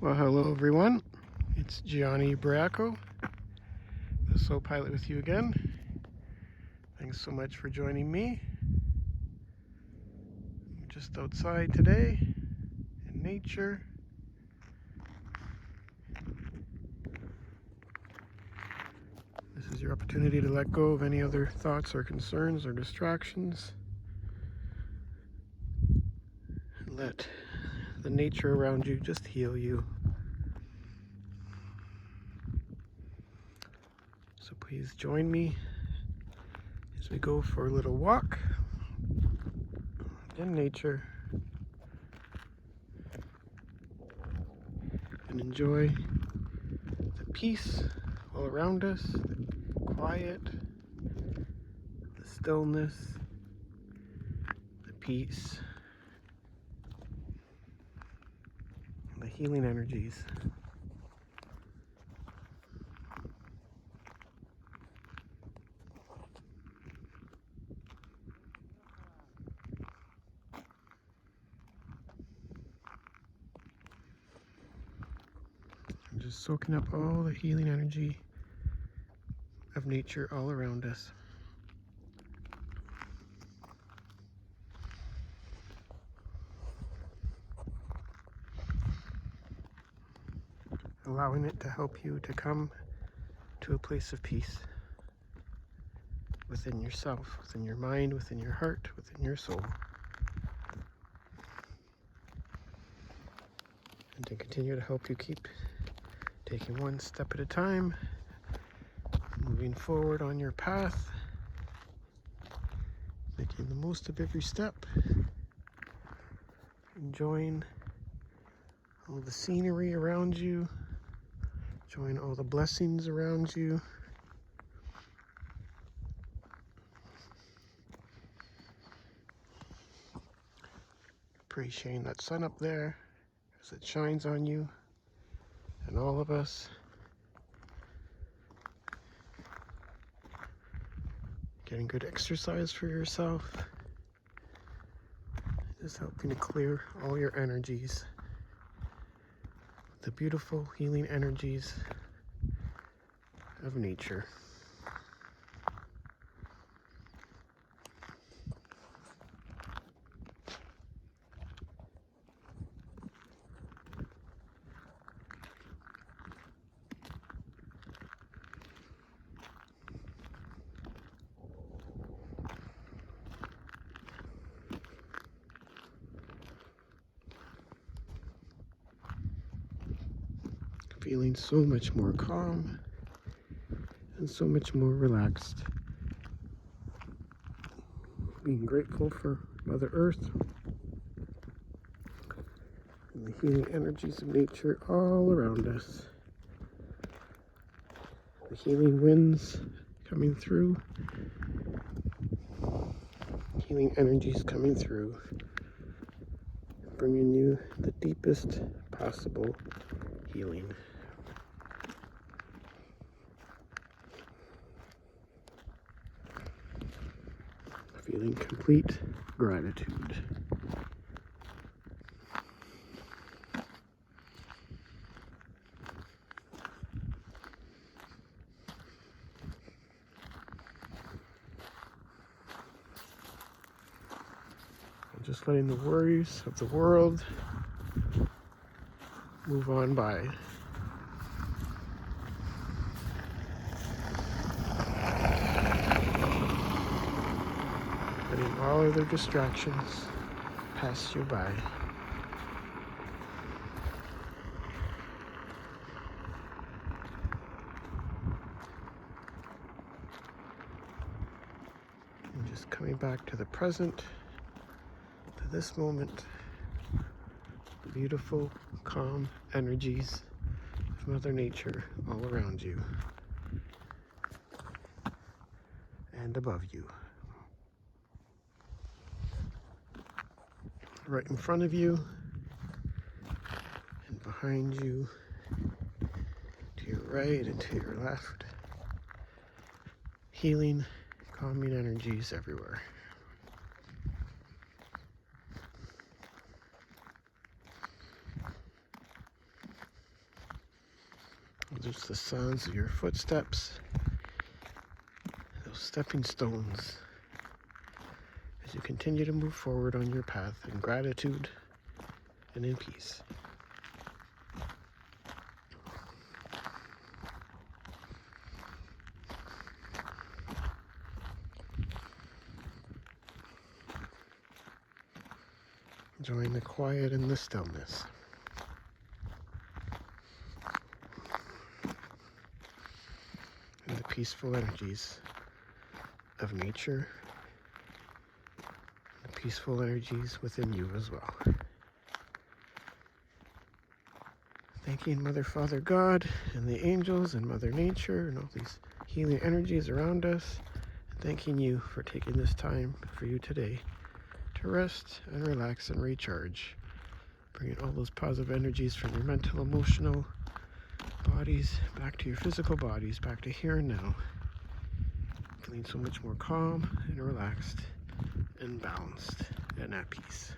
Well, hello everyone. It's Gianni Bracco, the Soul Pilot with you again. Thanks so much for joining me. I'm just outside today in nature. This is your opportunity to let go of any other thoughts or concerns or distractions. And let the nature around you just heal you. So please join me as we go for a little walk in nature and enjoy the peace all around us, the quiet, the stillness, the peace, and the healing energies. I'm just soaking up all the healing energy of nature all around us. Allowing it to help you to come to a place of peace within yourself, within your mind, within your heart, within your soul. And to continue to help you keep taking one step at a time, moving forward on your path, making the most of every step, enjoying all the scenery around you, enjoying all the blessings around you. Appreciating that sun up there as it shines on you and all of us. Getting good exercise for yourself. Just helping to clear all your energies. The beautiful healing energies of nature. Feeling so much more calm and so much more relaxed. Being grateful for Mother Earth and the healing energies of nature all around us. The healing winds coming through, healing energies coming through, bringing you the deepest possible healing. Feeling complete gratitude. And just letting the worries of the world move on by. Letting all other distractions pass you by. And just coming back to the present, to this moment, the beautiful, calm energies of Mother Nature all around you and above you. Right in front of you and behind you, to your right and to your left. Healing, calming energies everywhere. just the sounds of your footsteps, those stepping stones, as you continue to move forward on your path in gratitude and in peace. Enjoying the quiet and the stillness. And the peaceful energies of nature, the peaceful energies within you as well. Thanking Mother, Father, God, and the angels, and Mother Nature, and all these healing energies around us. And thanking you for taking this time for you today to rest and relax and recharge. Bringing all those positive energies from your mental, emotional bodies back to your physical bodies, back to here and now. Feeling so much more calm and relaxed and balanced and at peace.